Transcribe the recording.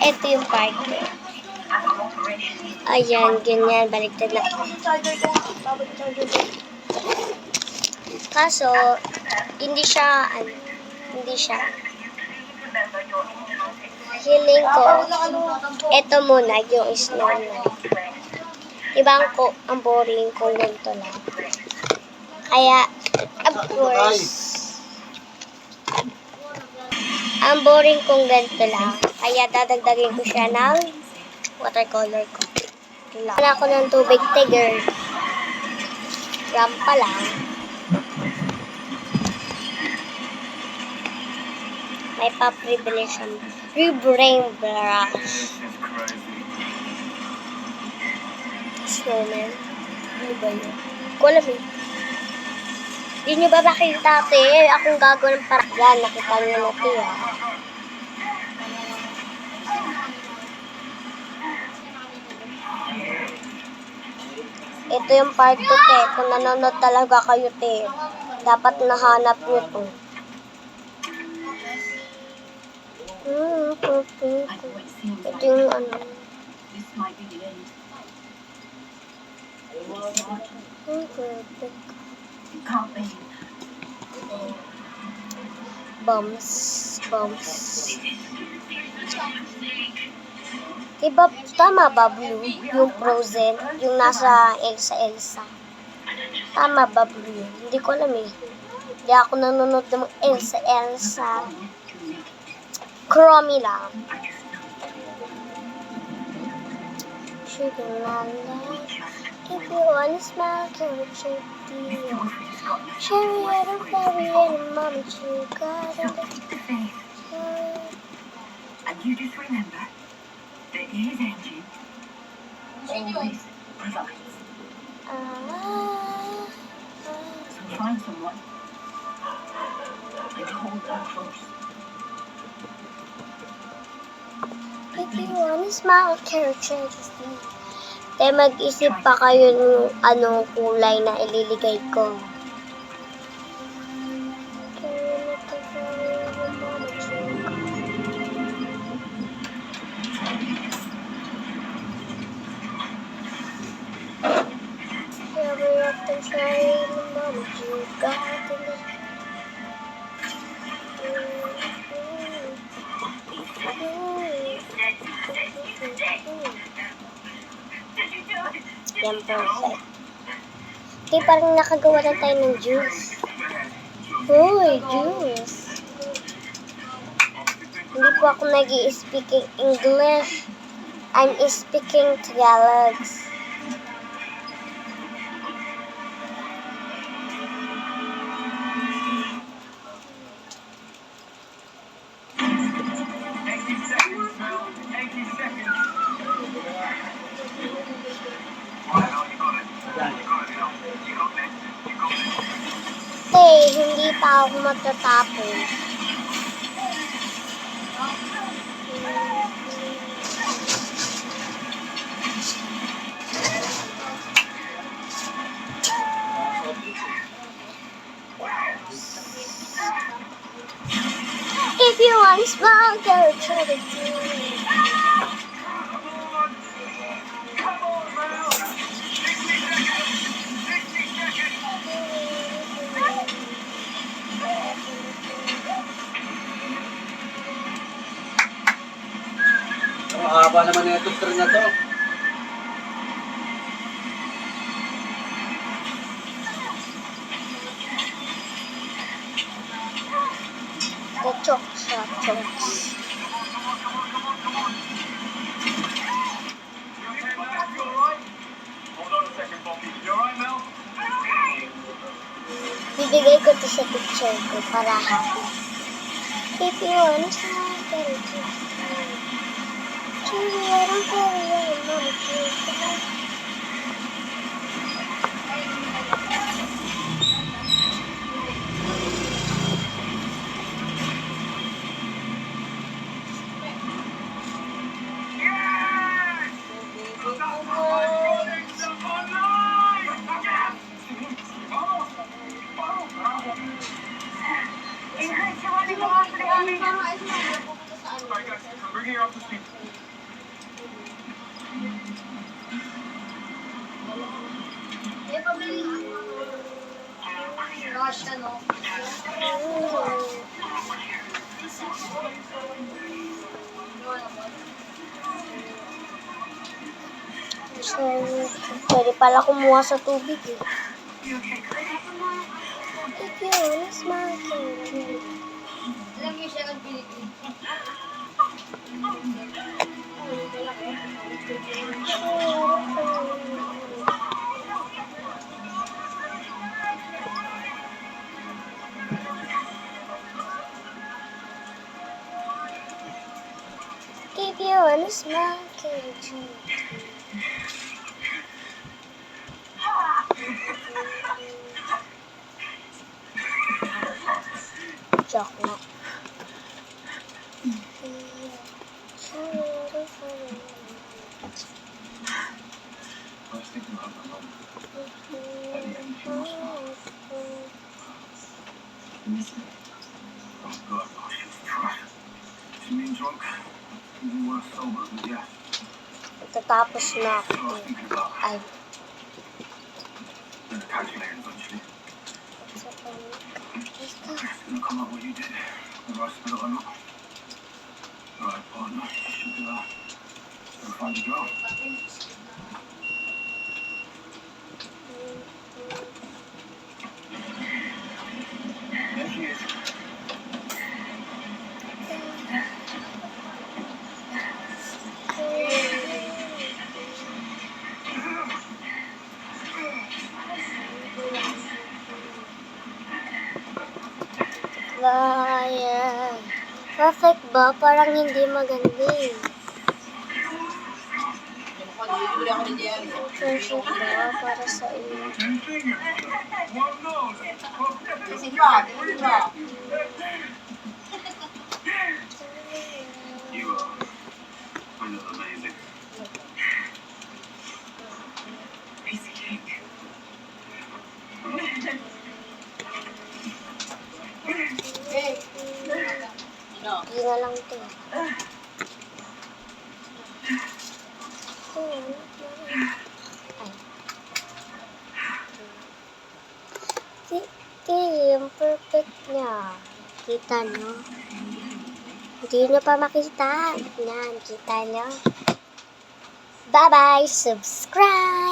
Ito yung part ko. Ayan, ganyan. Baliktad na. Kaso, hindi siya. Feeling ko, ito muna, yung is normal. Ibang ko, ang boring kung ganito lang. Kaya, of course, ang boring kung ganito lang. Kaya dadagdagin ko siya ng watercolor ko. Wala ako ng tubig, tiger. Rampa lang. May pa-privilege re-brain brush. Snowman. Ano ba yun? Ko alam eh. Hindi nyo ba makita ate? Akong gagawa ng paraan. Nakita nyo na ito ah. Ito yung part 2 te. Kung nanonood talaga kayo te, dapat nahanap nyo to. Ito yung ano. Bums. Diba, tama ba blue? Yung Frozen? Yung nasa Elsa. Tama ba blue? Hindi ko alam eh. Hindi ako nanonood ng Elsa. Chromie lang. Sugar Lala. If you wanna smile, can we check the cherry and a berry and a mama sugar. And you just remember that his engine always provides. So find someone and hold them close. If you wanna smile, can we check the kaya mag-isip pa kayo ng anong kulay na ililigay ko. Yan, perfect. Okay, parang nakagawa na tayo ng juice. Uy, juice. Hindi po ako nag-i-speaking English. I'm speaking Tagalog. Hindi pa ako matatapos. If you want to smile, go to the Mahaba naman na ito string na to. chokes. Bibigay ko to sa teacher ko para happy. If you want to smile, get it. Bring her up to speed. Russia, no? So, pwede pala kumuha sa tubig eh. If you wanna smoke, Alam niyo siya ng Philippines. if you wanna smoke, joke na. I was thinking about my mom. At the end, she was Listen. oh God, oh, she was drunk. She mean drunk. Even worse sober, but yeah. Tatapos na So I ako. was thinking about Ay, the calculator eventually. sa kanya. It's gonna come out what you did. Whether I spit it or not. Alright, partner. Should go find the girl. There she is. Ayan. Perfect ba? Parang hindi maganda eh. Bibili ako ni Jerry. Perfect ba? Para sa iyo. One nose. Kasi drop, drop. You are kind of amazing. Piece of cake. Hey. No. Hindi na lang ito. Ay. Yung perfect niya. Kita nyo? Hindi nyo pa makita. Yan, kita nyo? Bye-bye! Subscribe!